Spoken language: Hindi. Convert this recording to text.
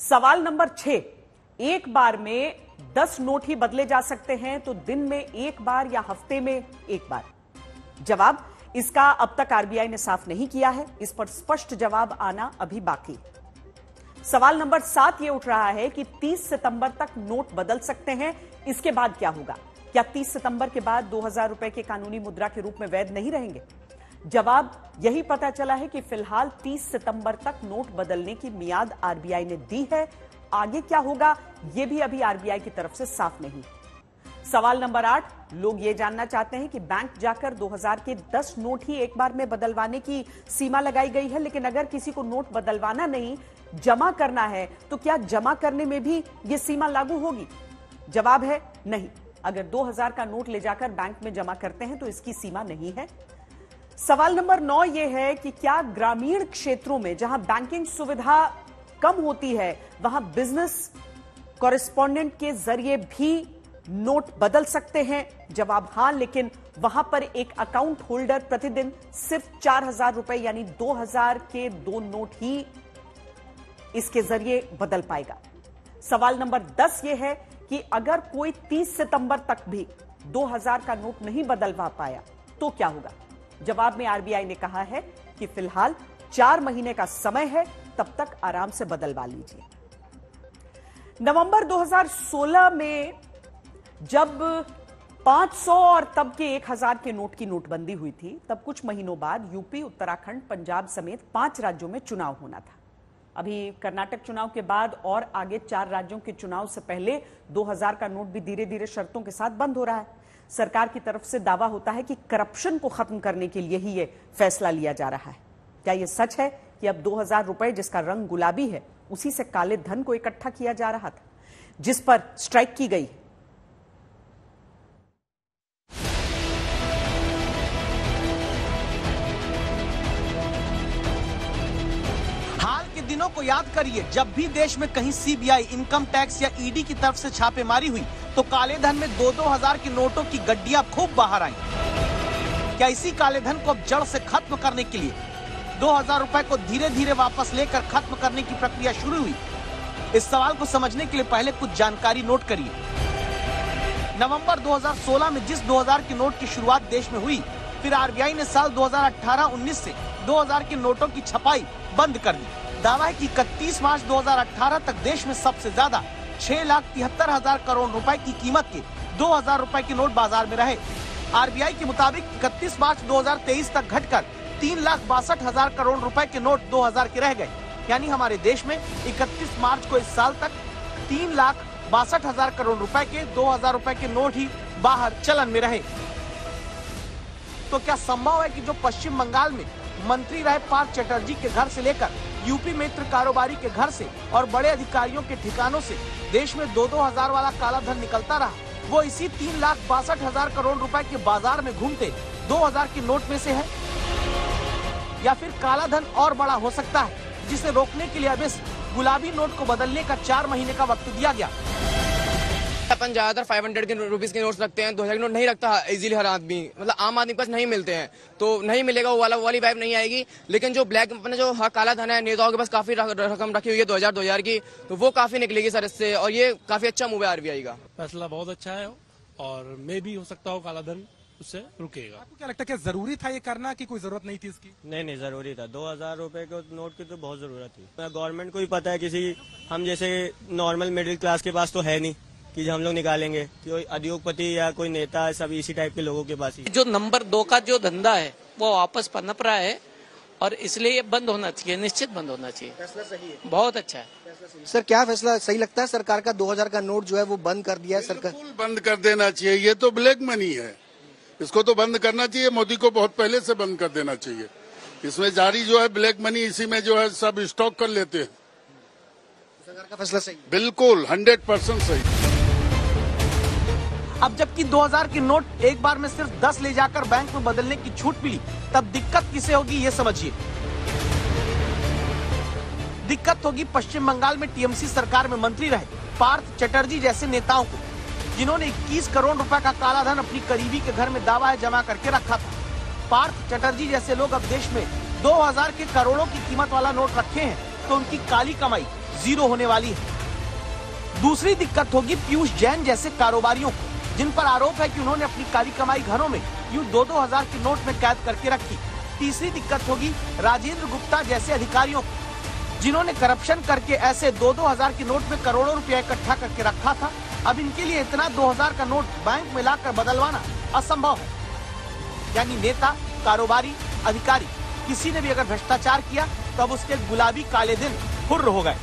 सवाल नंबर 6, एक बार में 10 नोट ही बदले जा सकते हैं तो दिन में एक बार या हफ्ते में एक बार? जवाब इसका अब तक आरबीआई ने साफ नहीं किया है। इस पर स्पष्ट जवाब आना अभी बाकी। सवाल नंबर 7 यह उठ रहा है कि 30 सितंबर तक नोट बदल सकते हैं, इसके बाद क्या होगा? क्या 30 सितंबर के बाद 2000 रुपए के कानूनी मुद्रा के रूप में वैध नहीं रहेंगे? जवाब यही पता चला है कि फिलहाल 30 सितंबर तक नोट बदलने की मियाद आरबीआई ने दी है। आगे क्या होगा यह भी अभी आरबीआई की तरफ से साफ नहीं। सवाल नंबर 8, लोग यह जानना चाहते हैं कि बैंक जाकर 2000 के 10 नोट ही एक बार में बदलवाने की सीमा लगाई गई है, लेकिन अगर किसी को नोट बदलवाना नहीं, जमा करना है, तो क्या जमा करने में भी यह सीमा लागू होगी? जवाब है नहीं। अगर 2000 का नोट ले जाकर बैंक में जमा करते हैं तो इसकी सीमा नहीं है। सवाल नंबर 9 यह है कि क्या ग्रामीण क्षेत्रों में जहां बैंकिंग सुविधा कम होती है वहां बिजनेस कॉरेस्पॉन्डेंट के जरिए भी नोट बदल सकते हैं? जवाब हां, लेकिन वहां पर एक अकाउंट होल्डर प्रतिदिन सिर्फ 4000 रुपए यानी 2000 के 2 नोट ही इसके जरिए बदल पाएगा। सवाल नंबर 10 यह है कि अगर कोई 30 सितंबर तक भी 2000 का नोट नहीं बदलवा पाया तो क्या होगा? जवाब में आरबीआई ने कहा है कि फिलहाल 4 महीने का समय है, तब तक आराम से बदलवा लीजिए। नवंबर 2016 में जब 500 और तब के 1000 के नोट की नोटबंदी हुई थी, तब कुछ महीनों बाद यूपी, उत्तराखंड, पंजाब समेत 5 राज्यों में चुनाव होना था। अभी कर्नाटक चुनाव के बाद और आगे 4 राज्यों के चुनाव से पहले 2000 का नोट भी धीरे धीरे शर्तों के साथ बंद हो रहा है। सरकार की तरफ से दावा होता है कि करप्शन को खत्म करने के लिए ही यह फैसला लिया जा रहा है। क्या यह सच है कि अब 2000 रुपए जिसका रंग गुलाबी है उसी से काले धन को इकट्ठा किया जा रहा था, जिस पर स्ट्राइक की गई? दिनों को याद करिए, जब भी देश में कहीं सीबीआई, इनकम टैक्स या ईडी की तरफ से छापेमारी हुई तो काले धन में 2-2 हजार के नोटों की गड्डियां खूब बाहर आई। क्या इसी काले धन को अब जड़ से खत्म करने के लिए 2000 रुपए को धीरे धीरे वापस लेकर खत्म करने की प्रक्रिया शुरू हुई? इस सवाल को समझने के लिए पहले कुछ जानकारी नोट करिए। नवंबर 2016 में जिस 2000 के नोट की शुरुआत देश में हुई, फिर आरबीआई ने साल 2018-19 से 2000 के नोटों की छपाई बंद कर दी। दावा है कि 31 मार्च 2018 तक देश में सबसे ज्यादा 6,73,000 करोड़ रुपए की कीमत के 2000 रुपए के नोट बाजार में रहे। आरबीआई के मुताबिक 31 मार्च 2023 तक घटकर 3,62,000 करोड़ रुपए के नोट 2000 के रह गए। यानी हमारे देश में 31 मार्च को इस साल तक 3,62,000 करोड़ रुपए के 2000 रुपए के नोट ही बाहर चलन में रहे। तो क्या संभव है कि जो पश्चिम बंगाल में मंत्री रहे पार्थ चटर्जी के घर से लेकर यूपी मित्र कारोबारी के घर से और बड़े अधिकारियों के ठिकानों से देश में 2-2 हजार वाला काला धन निकलता रहा, वो इसी 3,62,000 करोड़ रुपए के बाजार में घूमते 2000 के नोट में से है? या फिर काला धन और बड़ा हो सकता है, जिसे रोकने के लिए अब इस गुलाबी नोट को बदलने का 4 महीने का वक्त दिया गया? अपन ज्यादातर 500 के रुपीस के नोट्स रखते हैं, 2000 के नोट नहीं रखता इजीली हर आदमी, मतलब आम आदमी के पास नहीं मिलते हैं, तो नहीं मिलेगा, वो वाली वाइब नहीं आएगी। लेकिन जो ब्लैक अपने जो काला धन है, नेताओं के पास काफी रकम रखी हुई है 2000 की, तो वो काफी निकलेगी सर इससे, और ये काफी अच्छा मूव है आरबीआई का। फैसला बहुत अच्छा है और मे भी हो सकता हो काला धन उससे रुकेगा। आपको क्या लगता है, क्या जरूरी था ये करना कि कोई जरूरत नहीं थी इसकी? नहीं, जरूरी था। 2000 रुपए के नोट की तो बहुत जरूरत थी। गवर्नमेंट को भी पता है, किसी हम जैसे नॉर्मल मिडिल क्लास के पास तो है नहीं कि हम लोग निकालेंगे, कोई उद्योगपति या कोई नेता है, सब इसी टाइप के लोगों के पास ही। जो नंबर 2 का जो धंधा है वो वापस पनप रहा है और इसलिए ये बंद होना चाहिए, निश्चित बंद होना चाहिए। फैसला सही है, बहुत अच्छा है। सर क्या फैसला सही लगता है? सरकार का 2000 का नोट जो है वो बंद कर दिया है सरकार। बिल्कुल बंद कर देना चाहिए, ये तो ब्लैक मनी है, इसको तो बंद करना चाहिए। मोदी को बहुत पहले से बंद कर देना चाहिए। इसमें जारी जो है ब्लैक मनी, इसी में जो है सब स्टॉक कर लेते हैं। सरकार का फैसला सही, बिल्कुल 100% सही। अब जबकि 2000 के नोट एक बार में सिर्फ 10 ले जाकर बैंक में बदलने की छूट मिली, तब दिक्कत किसे होगी ये समझिए। दिक्कत होगी पश्चिम बंगाल में टीएमसी सरकार में मंत्री रहे पार्थ चटर्जी जैसे नेताओं को, जिन्होंने 21 करोड़ रुपए का काला धन अपनी करीबी के घर में दावा है जमा करके रखा था। पार्थ चटर्जी जैसे लोग अब देश में 2000 के करोड़ों की कीमत वाला नोट रखे हैं, तो उनकी काली कमाई जीरो होने वाली है। दूसरी दिक्कत होगी पीयूष जैन जैसे कारोबारियों को, जिन पर आरोप है कि उन्होंने अपनी काली कमाई घरों में यूं 2-2 हजार के नोट में कैद करके रखी। तीसरी दिक्कत होगी राजेंद्र गुप्ता जैसे अधिकारियों को, जिन्होंने करप्शन करके ऐसे 2-2 हजार के नोट में करोड़ों रुपया इकट्ठा करके रखा था। अब इनके लिए इतना 2000 का नोट बैंक में लाकर बदलवाना असंभव है। यानी नेता, कारोबारी, अधिकारी किसी ने भी अगर भ्रष्टाचार किया तो अब उसके गुलाबी काले दिन हुर्र हो गए।